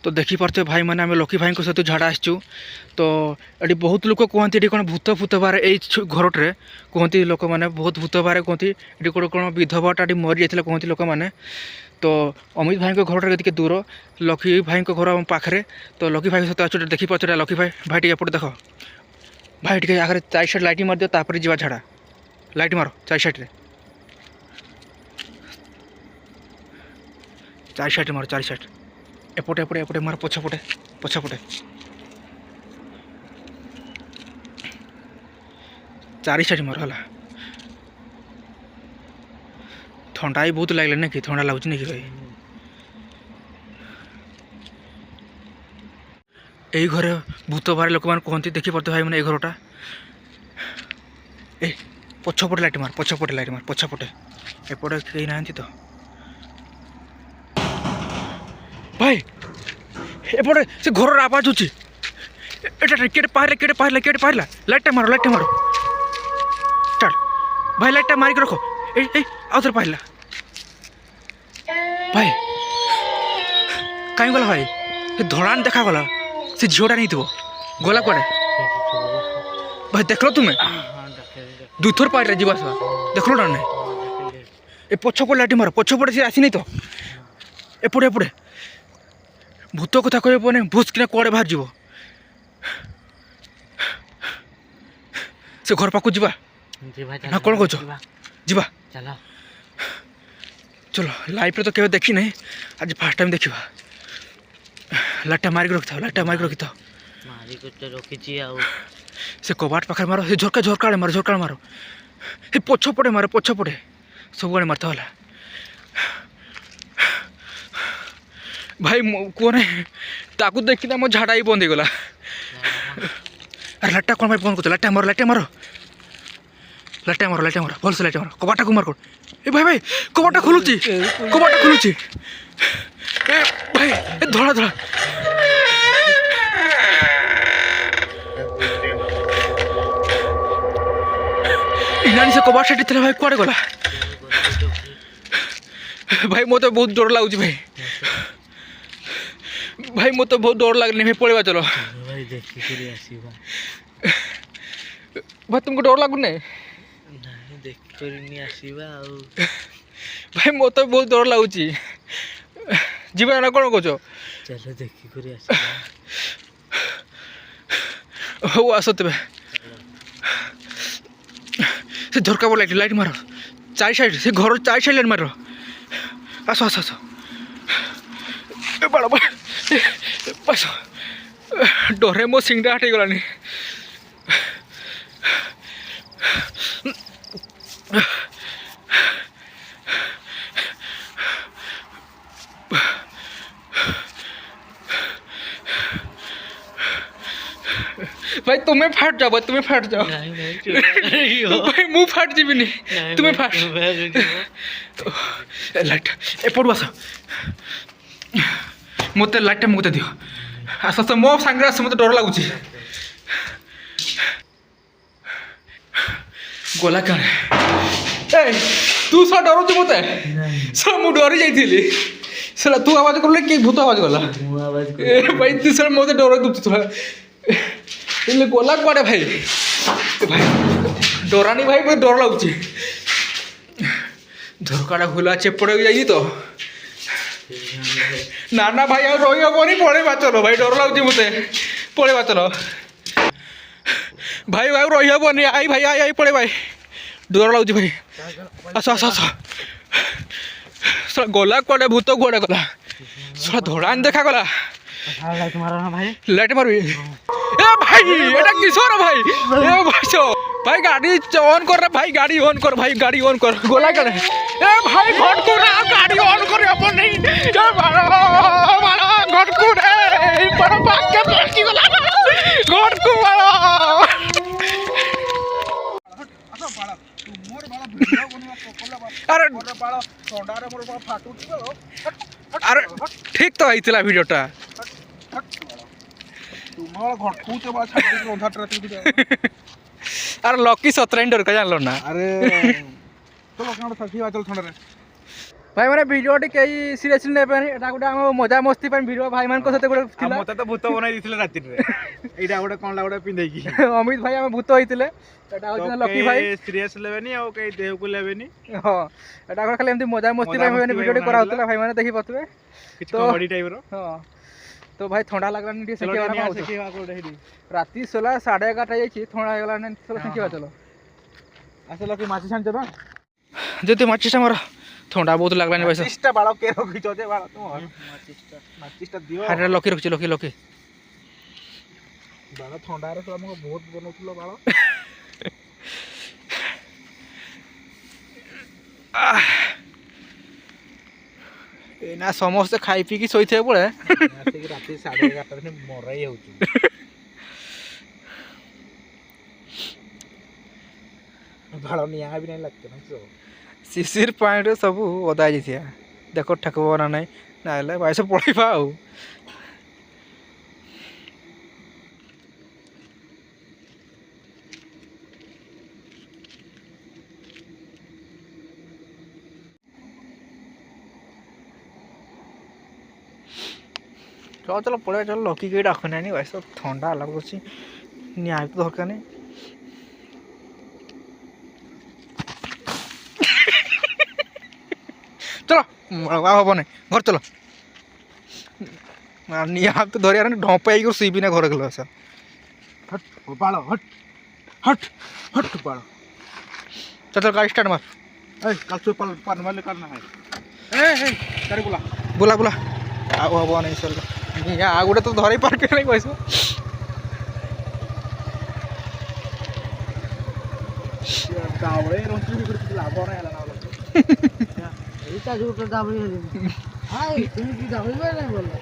तो देखिपे भाई मैंने आम लकी भाई सहित झाड़ा आसचु तो ये बहुत लोग कहते ये कौन भूत फूत बारे ये घरटे कहती लोक मैंने बहुत भूत बारे कहती ये कौन कौन विधवाटा मरी जाता कहती लोक मैंने। तो अमित भाई घर टे दूर लकी भाई घर पाखे तो लकी भाई सहित आज देखिपे लकी भाई भाई टे एपटे देख भाई टे आगे चार साइड लाइट मार दियो जा झाड़ा लाइट मार चार साइड मार चार साइड एपटे एपटे एपटे मार पछपटे पछपटे चारि साइड मार है थंडा ही बहुत लगे ना कि थंडा लगुच ना कि भाई यही घरे भूत बारे लोक मैंने कहते देखिपे भाई मैंने घरटा ए पछपटे लाइट मार पछपटे एपटे कहीं ना तो भाई एपटे से घर आवाज होची केटे पारला लाइट मारो चल भाई लाइट मारिक रखो ए आउथर पारला भाई कहीं गला भाई धड़ान देखा गला से झीटा नहीं थो गला कड़े भाई देख लो तुम्हें दुथर पारला जीवा देख लो ना ए पछपटे लाइट मारो पछपटे से आसी नहीं तो एपटे एपटे भूत कथा कह भूस किना कड़े बाहर जीव से घर पाक जा ना कौन कह जीवा चलो लाइफ रे तो केवे देखी नहीं आज फर्स्ट टाइम देखा लाइटा मारिक रखी था से कबाट पाखे मारो से झरका मारो ये पछपटे सब आड़े मारता है भाई कौन ताकू देखी मो झाड़ा ही बंद होगला अरे लाइटा कौन भाई बंद कर लाइटा मारो भल से लाइट मारो कबाटा को मार ए भाई कबाटा खोलुची ए भाई ए धड़ा इनानी से कबाट साइड थे भाई कुआड़े गला भाई मत बहुत डर लगुच भाई मत बहुत डर लगनी भाई पड़ेगा चलो भाई तुमको डर लगुन भाई मत बहुत डर लगुच जीवा ना कौन कह चलो देखी हो आस तेज से झरका बोल लाइट मारो चार साइड से घर चार साइड लाइट मारो आस बड़ा बस डरे मो सिंगड़ा हटे गलानी भाई तुम्हें फाट जाओ भाई मुँह फाट जी नहीं तुम्हें फाट लाइट एपट आस मत लाइट मत दियो आस मो सांगे आस मत डर लगुच गला क्या तू सब डर मत सर मुझे डरी जाइली सर तू आवाज कर कि भूत आवाज गला भाई तू सर मत डर दूची गला कड़े भाई डरानी भाई मत डर लगुच झरकाटा खोला चेपड़े जाइए तो ना भाई आ रही हेनी पड़ेगा चलो भाई डर लगुच मत पड़ेगा चलो भाई रही हेनी आई भाई आई पड़े भाई डर लगुच भाई आस गला कड़े भूत कड़े गला सर धड़ान देखा गला लाइट मारबी ए भाई एटा किशोर भाई ए भाई गाड़ी ऑन कर भाई गाड़ी ऑन कर गोला कर ए भाई घट को गाड़ी ऑन कर अपन नहीं ए मारा घट को रे पर बात के लड़की गला घट को मारा अरे ठीक तो आईला भिडियोटा अरे लकी 17 डर का जान लो ना अरे चलो चल ठंडा भाई मैंने वीडियो कई सीरियसली नहीं पानी एटा गोटे आम मजा मस्ती वीडियो भाई मान सहित गोटे थिला मते तो भूत बनाई दिथिले राति रे एटा गोटे कोन लागोटे पिंदै की अमित भाई आम भूत होइतिले एटा होजना लकी भाई सीरियस लेबेनी आ कई देह को लेबेनी हां एटा गोटे खाली एमती मजा मस्ती मैंने वीडियो करा होतला भाई माने देखि पतबे किछ कॉमेडी टाइप रो हां तो भाई ठंडा लागलानी टी सेके वाला सेके कोडे हेडी राति 16 11:30 जाई ठंडा गलानी चलो सेके चलो आसे लकी माछी छान जबा जति माचिस हमर ठंडा बहुत लागलानी भाई माचिसटा बाळो के रखिचो जे बाळो तुम माचिसटा दियो हारे लकी रखछि लकी बाळो ठंडा रे तो हमको बहुत बनउतलो बाळो एना समस्त खाई पी की सोइथे पळे आसे राति 11:30 रे मराई होउछु बाळो निया भी नहीं लगते ना सो शिशिर पॉइंट सब ओदा जाइथिया देखो ठकबो ना नहीं नाले भाई से पळैबा आ चलो चलो पड़े चलो लकी के डाकना नहीं भाई सब ठंडा लगुच न्याय तो दरकार नहीं चलो हम नहीं घर चलो निया तो धरिया ढंपाई सीबी ना घर गल सर हट बाळो हट हट हट बाळो चल गाड़ी स्टार्ट मार ए कल से पान वाले करना है ए करे बोला बुला बुला आउ हम नहीं सर निया आ गोटे तो धरे पार के नहीं पैसा दावळे रोंची बिगड़ लाभ नाही आला ना एटा जो दाबळी हाय तुम्ही की दाबळी नाही बोलला